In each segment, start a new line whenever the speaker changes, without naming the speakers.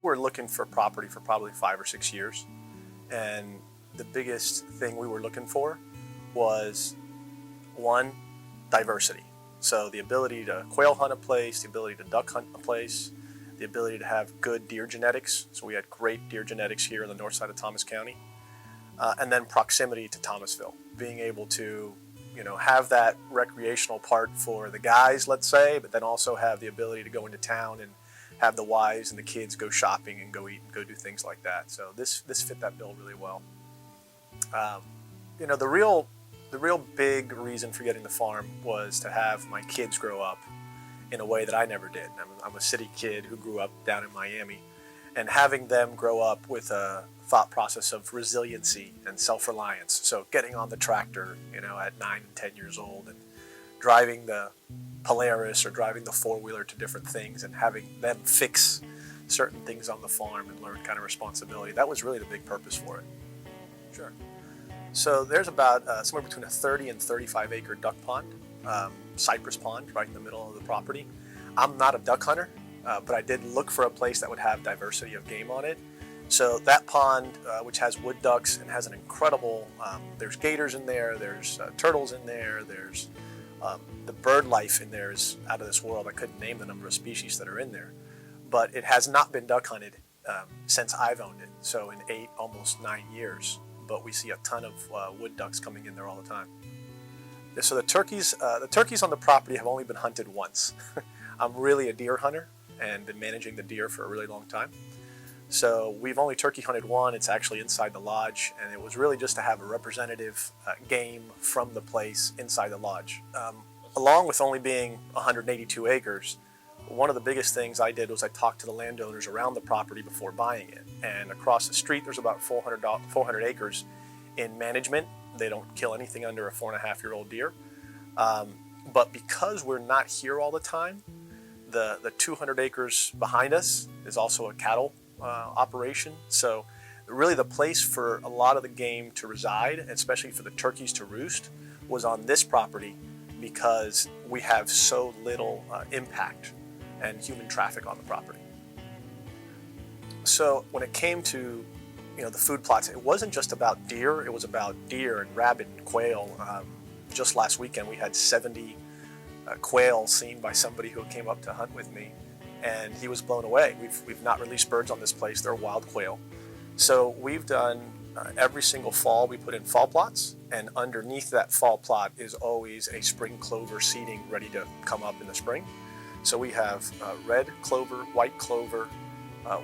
We're looking for property for probably 5 or 6 years, and the biggest thing we were looking for was, one, diversity. So the ability to quail hunt a place, the ability to duck hunt a place, the ability to have good deer genetics. So we had great deer genetics here in the north side of Thomas County. And then proximity to Thomasville, being able to, have that recreational part for the guys, let's say, but then also have the ability to go into town and have the wives and the kids go shopping and go eat and go do things like that. So this fit that bill really well. The real big reason for getting the farm was to have my kids grow up in a way that I never did. I'm a city kid who grew up down in Miami, and having them grow up with a thought process of resiliency and self-reliance. So getting on the tractor, at 9 and 10 years old, and driving the Polaris or driving the four-wheeler to different things and having them fix certain things on the farm and learn kind of responsibility. That was really the big purpose for it. Sure. So there's about somewhere between a 30 and 35 acre duck pond, cypress pond, right in the middle of the property. I'm not a duck hunter, but I did look for a place that would have diversity of game on it. So that pond, which has wood ducks and has an incredible, there's gators in there, there's turtles in there, there's the bird life in there is out of this world. I couldn't name the number of species that are in there, but it has not been duck hunted since I've owned it. So in 8, almost 9 years, but we see a ton of wood ducks coming in there all the time. So the turkeys on the property have only been hunted once. I'm really a deer hunter and been managing the deer for a really long time. So we've only turkey hunted one. It's actually inside the lodge, and it was really just to have a representative game from the place inside the lodge. Along with only being 182 acres, one of the biggest things I did was I talked to the landowners around the property before buying it. And across the street, there's about 400 acres in management. They don't kill anything under a 4.5-year-old deer. But because we're not here all the time, the 200 acres behind us is also a cattle operation. So really the place for a lot of the game to reside, especially for the turkeys to roost, was on this property because we have so little impact and human traffic on the property. So when it came to the food plots, it wasn't just about deer, it was about deer and rabbit and quail. Just last weekend we had 70 quail seen by somebody who came up to hunt with me, and he was blown away. We've not released birds on this place. They're wild quail. So we've done every single fall we put in fall plots, and underneath that fall plot is always a spring clover seeding ready to come up in the spring. So we have red clover, white clover,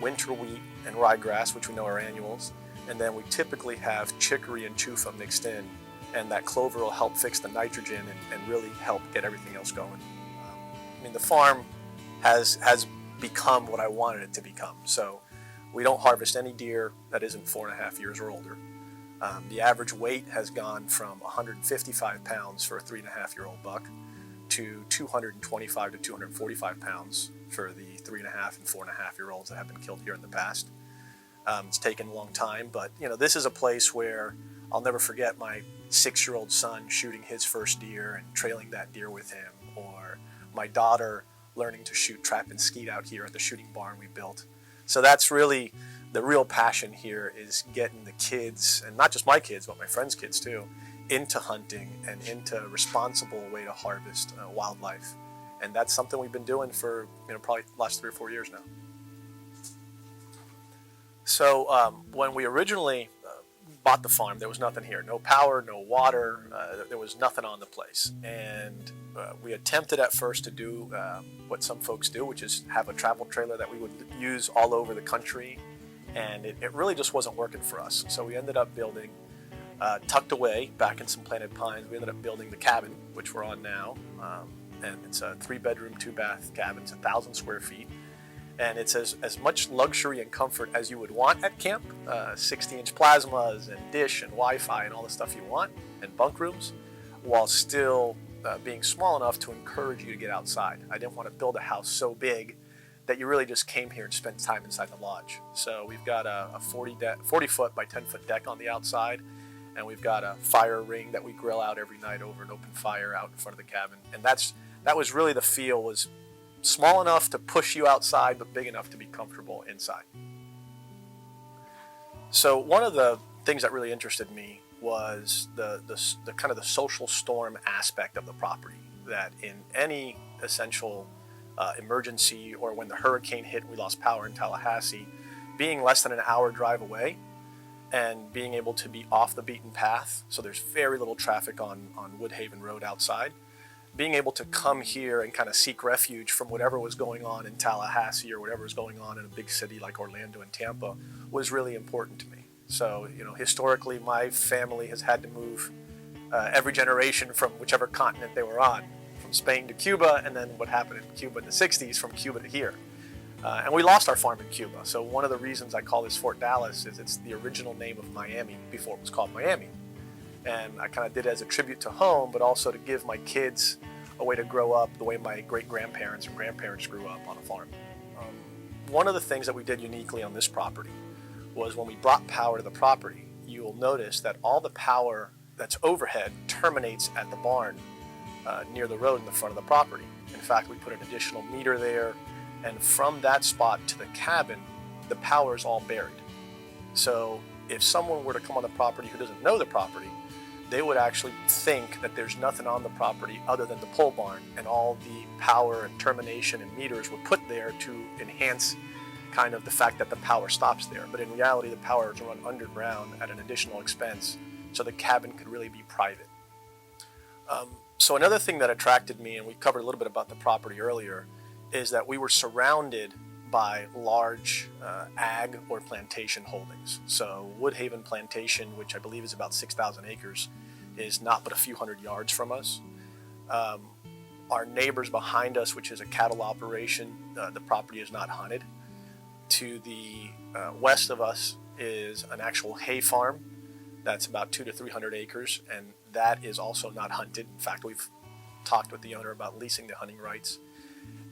winter wheat, and ryegrass, which we know are annuals. And then we typically have chicory and chufa mixed in, and that clover will help fix the nitrogen and really help get everything else going. The farm has become what I wanted it to become. So we don't harvest any deer that isn't 4.5 years or older. The average weight has gone from 155 pounds for a 3.5-year-old buck to 225 to 245 pounds for the 3.5 and 4.5-year-olds that have been killed here in the past. It's taken a long time, but this is a place where I'll never forget my 6-year-old son shooting his first deer and trailing that deer with him, or my daughter learning to shoot trap and skeet out here at the shooting barn we built. So that's really the real passion here, is getting the kids, and not just my kids, but my friends' kids too, into hunting and into a responsible way to harvest wildlife. And that's something we've been doing for probably the last 3 or 4 years now. So when we originally bought the farm, there was nothing here. No power, no water, there was nothing on the place. And we attempted at first to do what some folks do, which is have a travel trailer that we would use all over the country. And it really just wasn't working for us. So we ended up building, tucked away back in some planted pines, we ended up building the cabin, which we're on now. And it's a 3-bedroom, 2-bath cabin. It's 1,000 square feet. And it's as much luxury and comfort as you would want at camp. 60-inch plasmas and dish and Wi-Fi and all the stuff you want, and bunk rooms, while still being small enough to encourage you to get outside. I didn't want to build a house so big that you really just came here and spent time inside the lodge. So we've got a 40-foot by 10-foot deck on the outside, and we've got a fire ring that we grill out every night over an open fire out in front of the cabin. And that was really the feel, was small enough to push you outside, but big enough to be comfortable inside. So one of the things that really interested me was the kind of the social storm aspect of the property, that in any essential emergency, or when the hurricane hit and we lost power in Tallahassee, being less than an hour drive away and being able to be off the beaten path, so there's very little traffic on Woodhaven Road outside, being able to come here and kind of seek refuge from whatever was going on in Tallahassee or whatever was going on in a big city like Orlando and Tampa was really important to me. So, historically, my family has had to move every generation from whichever continent they were on, from Spain to Cuba, and then what happened in Cuba in the 60s, from Cuba to here. And we lost our farm in Cuba. So one of the reasons I call this Fort Dallas is it's the original name of Miami before it was called Miami. And I kind of did it as a tribute to home, but also to give my kids a way to grow up the way my great-grandparents and grandparents grew up on a farm. One of the things that we did uniquely on this property was when we brought power to the property, you will notice that all the power that's overhead terminates at the barn near the road in the front of the property. In fact, we put an additional meter there, and from that spot to the cabin, the power is all buried. So if someone were to come on the property who doesn't know the property, they would actually think that there's nothing on the property other than the pole barn, and all the power and termination and meters were put there to enhance kind of the fact that the power stops there. But in reality, the power is run underground at an additional expense, so the cabin could really be private. So another thing that attracted me, and we covered a little bit about the property earlier, is that we were surrounded by large ag or plantation holdings. So Woodhaven Plantation, which I believe is about 6,000 acres, is not but a few hundred yards from us. Our neighbors behind us, which is a cattle operation, the property is not hunted. To the west of us is an actual hay farm that's about 200 to 300 acres, and that is also not hunted. In fact, we've talked with the owner about leasing the hunting rights.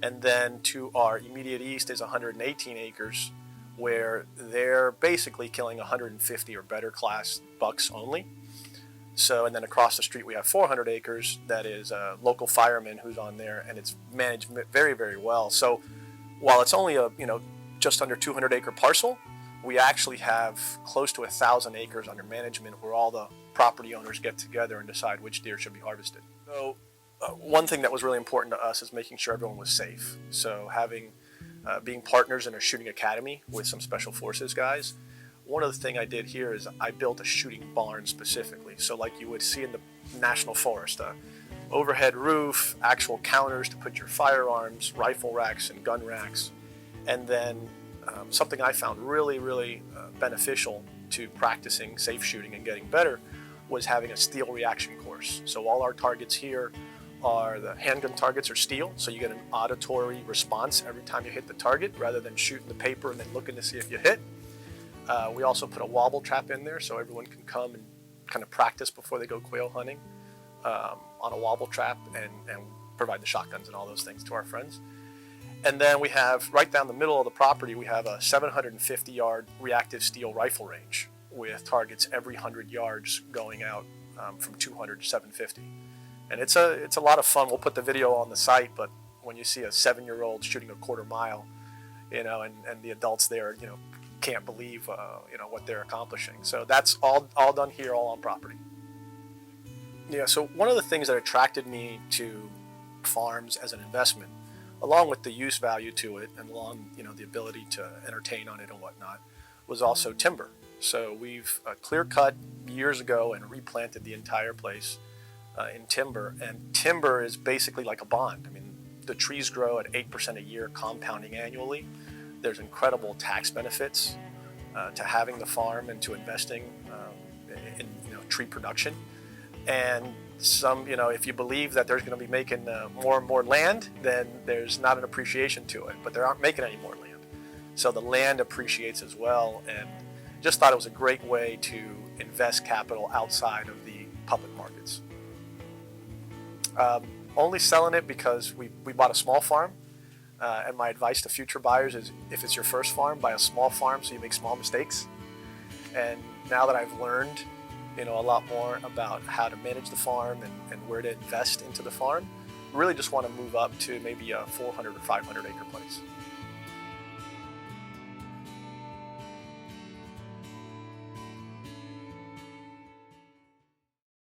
And then to our immediate east is 118 acres, where they're basically killing 150 or better class bucks only. So, and then across the street we have 400 acres that is a local fireman who's on there, and it's managed very, very well. So while it's only a, just under 200 acre parcel, we actually have close to 1,000 acres under management where all the property owners get together and decide which deer should be harvested. So one thing that was really important to us is making sure everyone was safe. So being partners in a shooting academy with some special forces guys, one of the things I did here is I built a shooting barn specifically. So like you would see in the National Forest, overhead roof, actual counters to put your firearms, rifle racks and gun racks. And then something I found really, really beneficial to practicing safe shooting and getting better was having a steel reaction course. So all our targets here are the handgun targets are steel, so you get an auditory response every time you hit the target rather than shooting the paper and then looking to see if you hit. We also put a wobble trap in there so everyone can come and kind of practice before they go quail hunting on a wobble trap, and provide the shotguns and all those things to our friends. And then we have, right down the middle of the property, we have a 750-yard reactive steel rifle range with targets every 100 yards going out from 200 to 750. And it's a lot of fun. We'll put the video on the site, but when you see a 7-year-old shooting a quarter mile, and the adults there, can't believe, what they're accomplishing. So that's all done here, all on property. Yeah, so one of the things that attracted me to farms as an investment, along with the use value to it and along, the ability to entertain on it and whatnot, was also timber. So we've clear cut years ago and replanted the entire place in timber. And timber is basically like a bond. I mean, the trees grow at 8% a year, compounding annually. There's incredible tax benefits to having the farm and to investing in tree production. And some, if you believe that there's going to be making more and more land, then there's not an appreciation to it. But they aren't making any more land. So the land appreciates as well. And just thought it was a great way to invest capital outside of the public markets. Only selling it because we bought a small farm. And my advice to future buyers is, if it's your first farm, buy a small farm so you make small mistakes. And now that I've learned a lot more about how to manage the farm and where to invest into the farm, really just want to move up to maybe a 400 or 500 acre place.